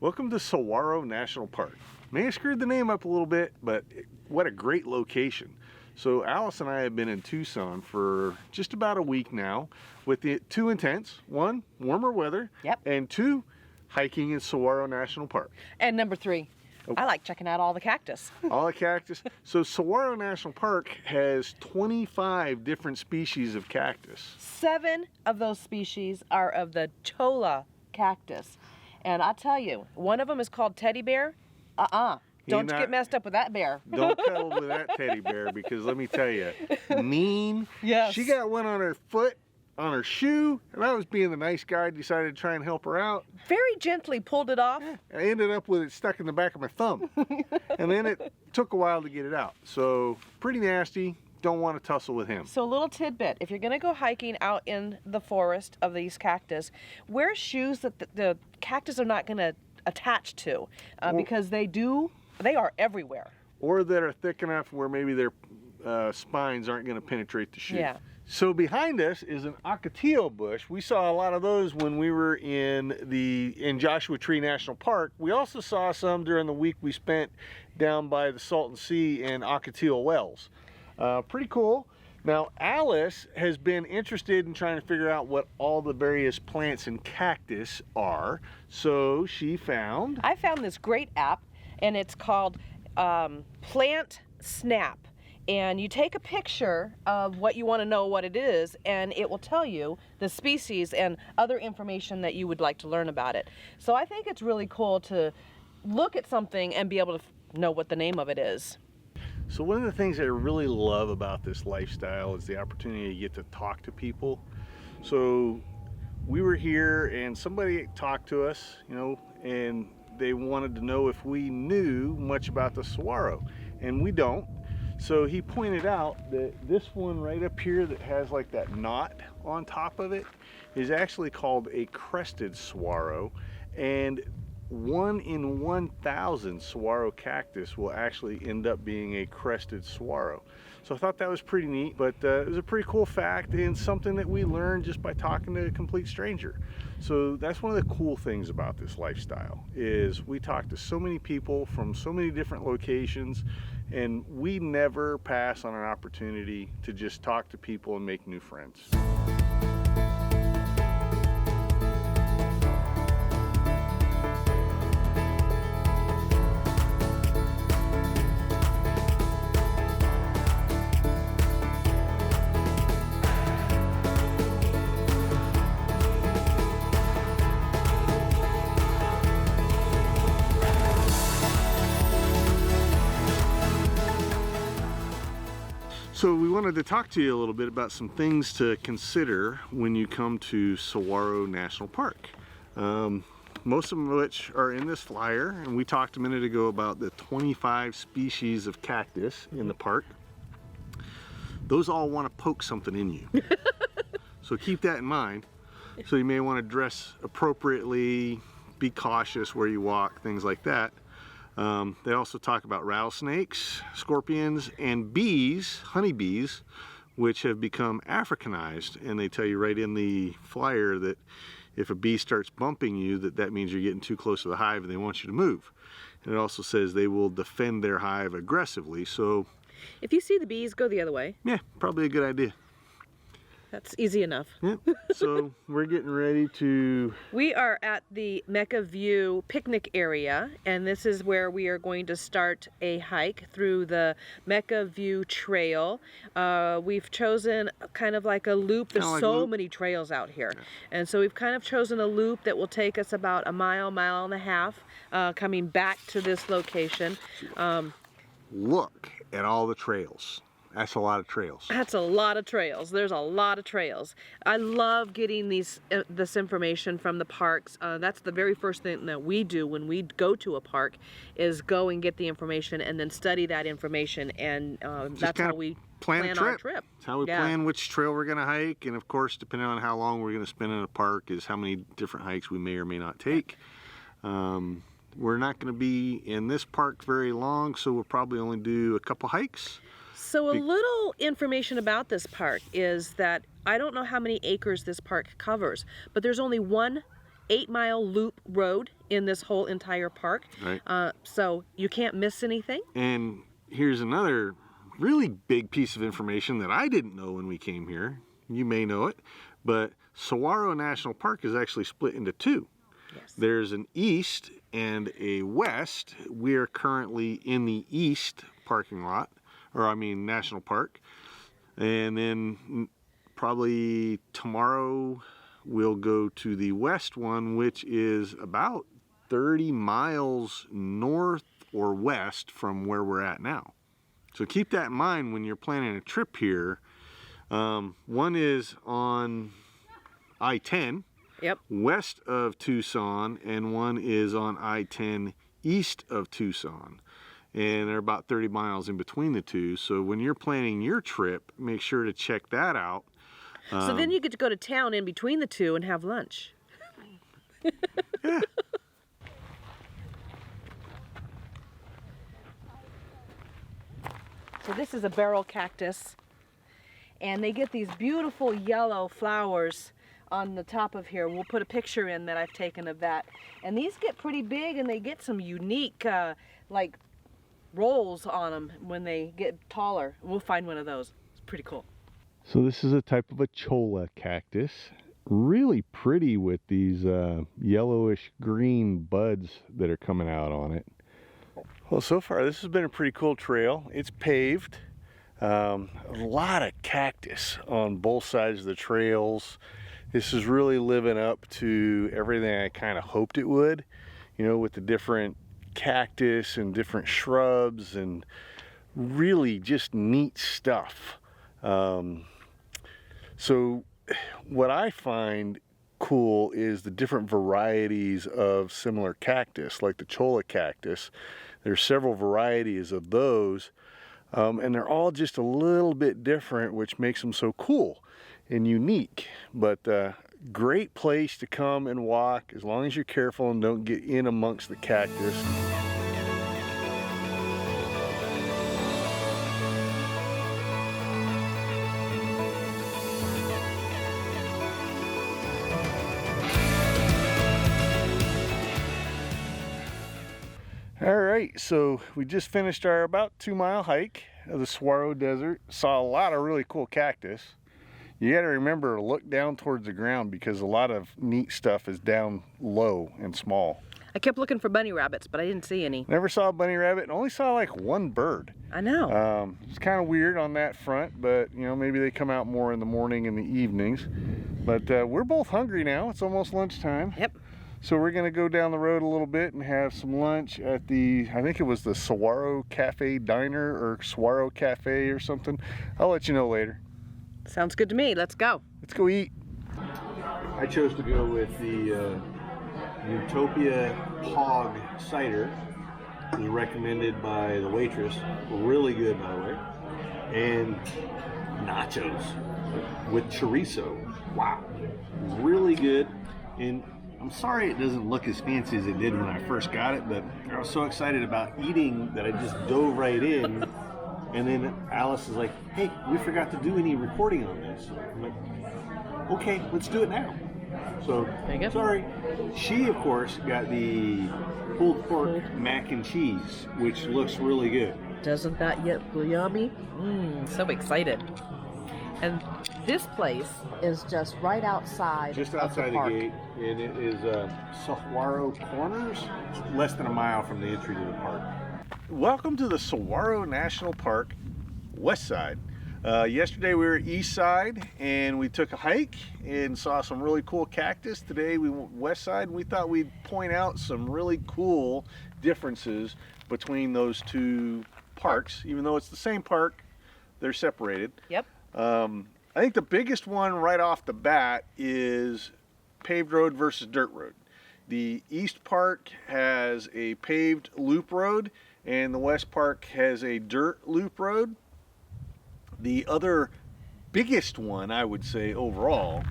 Welcome to Saguaro National Park. May have screwed the name up a little bit, but what a great location. So Alice and I have been in Tucson for just about a week now with the two intents. One, warmer weather. Yep. And two, hiking in Saguaro National Park. And number three, I like checking out all the cactus. All the cactus. So Saguaro National Park has 25 different species of cactus. 7 of those species are of the Chola Cactus. And I tell you, one of them is called teddy bear. Don't get messed up with that bear. Don't cuddle with that teddy bear, because let me tell you, mean. Yes. She got one on her foot, on her shoe, and I was being the nice guy, decided to try and help her out. Very gently pulled it off. Yeah, I ended up with it stuck in the back of my thumb. And then it took a while to get it out. So pretty nasty. Don't want to tussle with him. So a little tidbit, if you're going to go hiking out in the forest of these cactus, wear shoes that the cactus are not going to attach to, because they are everywhere. Or that are thick enough where maybe their spines aren't going to penetrate the shoe. Yeah. So behind us is an ocotillo bush. We saw a lot of those when we were in Joshua Tree National Park. We also saw some during the week we spent down by the Salton Sea and Ocotillo Wells. Pretty cool. Now Alice has been interested in trying to figure out what all the various plants and cactus are. So I found this great app, and it's called Plant Snap. And you take a picture of what you want to know what it is, and it will tell you the species and other information that you would like to learn about it. So I think it's really cool to look at something and be able to know what the name of it is. So one of the things I really love about this lifestyle is the opportunity to get to talk to people. So we were here and somebody talked to us, and they wanted to know if we knew much about the saguaro, and we don't. So he pointed out that this one right up here that has like that knot on top of it is actually called a crested saguaro, and 1 in 1,000 saguaro cactus will actually end up being a crested saguaro. So I thought that was pretty neat, but it was a pretty cool fact and something that we learned just by talking to a complete stranger. So that's one of the cool things about this lifestyle, is we talk to so many people from so many different locations, and we never pass on an opportunity to just talk to people and make new friends. So we wanted to talk to you a little bit about some things to consider when you come to Saguaro National Park. Most of which are in this flyer, and we talked a minute ago about the 25 species of cactus in the park. Those all want to poke something in you. So keep that in mind. So you may want to dress appropriately, be cautious where you walk, things like that. They also talk about rattlesnakes, scorpions, and bees, honeybees, which have become Africanized, and they tell you right in the flyer that if a bee starts bumping you, that means you're getting too close to the hive and they want you to move. And it also says they will defend their hive aggressively, so if you see the bees, go the other way. Yeah, probably a good idea. That's easy enough. Yeah. So we're getting ready to... We are at the Mecca View picnic area, and this is where we are going to start a hike through the Mecca View Trail. We've chosen kind of like a loop. There's so many trails out here. Yeah. And so we've kind of chosen a loop that will take us about a mile and a half coming back to this location. Look at all the trails. That's a lot of trails. That's a lot of trails. There's a lot of trails. I love getting this information from the parks. That's the very first thing that we do when we go to a park, is go and get the information and then study that information, and that's how we plan our trip. It's how we plan which trail we're going to hike, and of course, depending on how long we're going to spend in a park, is how many different hikes we may or may not take. We're not going to be in this park very long, so we'll probably only do a couple hikes. So a little information about this park is that I don't know how many acres this park covers, but there's only one 8-mile loop road in this whole entire park. Right. So you can't miss anything. And here's another really big piece of information that I didn't know when we came here. You may know it, but Saguaro National Park is actually split into two. Yes. There's an east and a west. We are currently in the east parking lot, or I mean national park. And then probably tomorrow we'll go to the west one, which is about 30 miles north or west from where we're at now. So keep that in mind when you're planning a trip here. One is on I-10 Yep. west of Tucson, and one is on I-10 east of Tucson. And they're about 30 miles in between the two. So when you're planning your trip, make sure to check that out. So then you get to go to town in between the two and have lunch. Yeah. So this is a barrel cactus, and they get these beautiful yellow flowers on the top of here. We'll put a picture in that I've taken of that. And these get pretty big, and they get some unique like rolls on them when they get taller. We'll find one of those. It's pretty cool. So this is a type of a Chola cactus. Really pretty with these yellowish green buds that are coming out on it. Well, so far this has been a pretty cool trail. It's paved. A lot of cactus on both sides of the trails. This is really living up to everything I kind of hoped it would, you know, with the different cactus and different shrubs and really just neat stuff. So what I find cool is the different varieties of similar cactus, like the Chola cactus. There's several varieties of those, and they're all just a little bit different, which makes them so cool and unique. But great place to come and walk as long as you're careful and don't get in amongst the cactus. All right, so we just finished our about 2-mile hike of the Saguaro Desert. Saw a lot of really cool cactus. You got to remember to look down towards the ground because a lot of neat stuff is down low and small. I kept looking for bunny rabbits, but I didn't see any. Never saw a bunny rabbit and only saw like one bird. I know. It's kind of weird on that front, but you know, maybe they come out more in the morning and the evenings. But we're both hungry now. It's almost lunchtime. Yep. So we're gonna go down the road a little bit and have some lunch at the, I think it was the Saguaro Cafe Diner or Saguaro Cafe or something. I'll let you know later. Sounds good to me. Let's go. Let's go eat. I chose to go with the Utopia Hog Cider. It was recommended by the waitress. Really good, by the way. And nachos with chorizo. Wow. Really good. And I'm sorry it doesn't look as fancy as it did when I first got it, but I was so excited about eating that I just dove right in. And then Alice is like, hey, we forgot to do any recording on this. I'm like, okay, let's do it now. So, There you go. sorry. She, of course, got the pulled pork mac and cheese, which looks really good. Doesn't that yet feel yummy? So excited. And this place is just right outside. Just of outside the park. gate, and it is Saguaro Corners, less than a mile from the entry to the park. Welcome to the Saguaro National Park west side. Yesterday we were east side and we took a hike and saw some really cool cactus. Today we went west side and we thought we'd point out some really cool differences between those two parks. Even though it's the same park, they're separated. Yep. I think the biggest one right off the bat is paved road versus dirt road. The east park has a paved loop road and the west park has a dirt loop road. The other biggest one, I would say overall,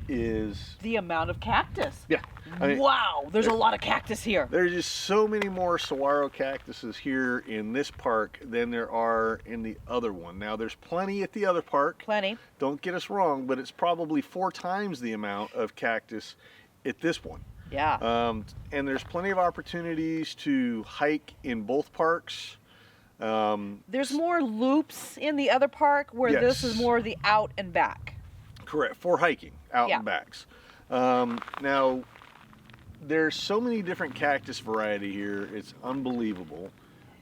is The amount of cactus. yeah. I mean, Wow, there's a lot of cactus here. there's just so many more saguaro cactuses here in this park than there are in the other one. Now there's plenty at the other park. Plenty. Don't get us wrong, but it's probably 4 times the amount of cactus at this one. Yeah. And there's plenty of opportunities to hike in both parks. There's more loops in the other park where this is Yes. more the out and back. Correct, for hiking, out Yeah. and backs. Now, there's so many different cactus variety here, it's unbelievable.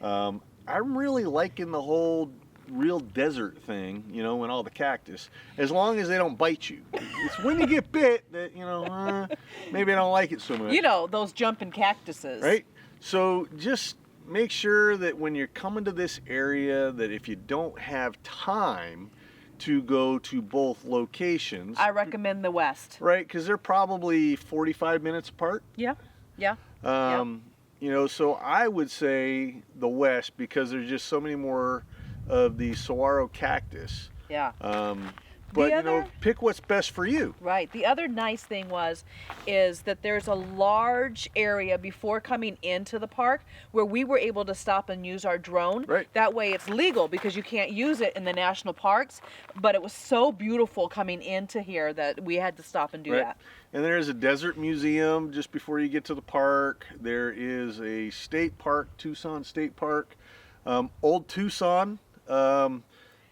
I'm really liking the whole real desert thing, you know, and all the cactus, as long as they don't bite you. It's when you get bit that, you know, maybe I don't like it so much. You know, those jumping cactuses. Right? So just make sure that when you're coming to this area, that if you don't have time to go to both locations, I recommend the west. right? Because they're probably 45 minutes apart. Yeah. Yeah. You know, so I would say the west because there's just so many more of the Saguaro cactus. Yeah. But you other- know, pick what's best for you. Right. The other nice thing is that there's a large area before coming into the park where we were able to stop and use our drone. Right. That way it's legal because you can't use it in the national parks. But it was so beautiful coming into here that we had to stop and do Right. that. And there's a desert museum just before you get to the park. There is a state park, Tucson State Park. Old Tucson,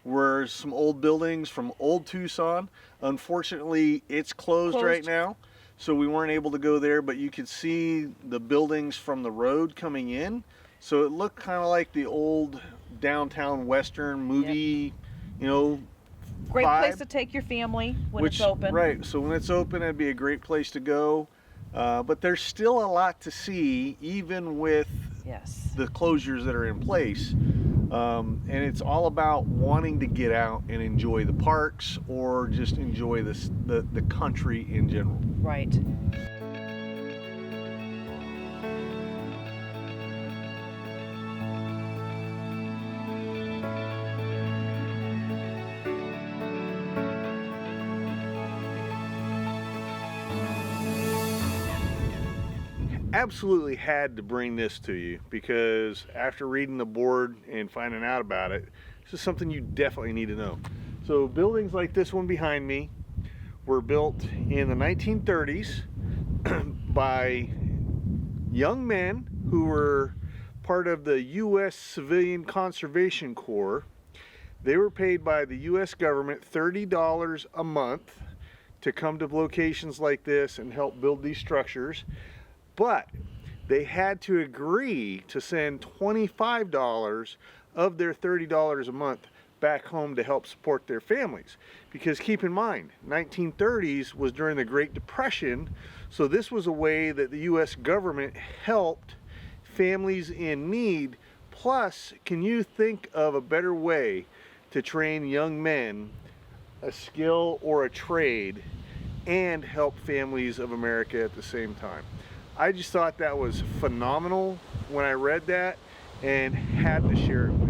were some old buildings from old Tucson. Unfortunately, it's closed right now, so we weren't able to go there, but you could see the buildings from the road coming in. So it looked kind of like the old downtown Western movie, you know, Great place vibe. to take your family when Which, it's open. right, so when it's open, it'd be a great place to go. But there's still a lot to see, even with Yes. the closures that are in place. And it's all about wanting to get out and enjoy the parks or just enjoy the country in general. Right. Absolutely had to bring this to you because after reading the board and finding out about it, this is something you definitely need to know. So buildings like this one behind me were built in the 1930s by young men who were part of the U.S. Civilian Conservation Corps. They were paid by the U.S. government $30 a month to come to locations like this and help build these structures. But they had to agree to send $25 of their $30 a month back home to help support their families. Because keep in mind, 1930s was during the Great Depression, so this was a way that the U.S. government helped families in need. Plus, can you think of a better way to train young men a skill or a trade and help families of America at the same time? I just thought that was phenomenal when I read that and had to share it with you.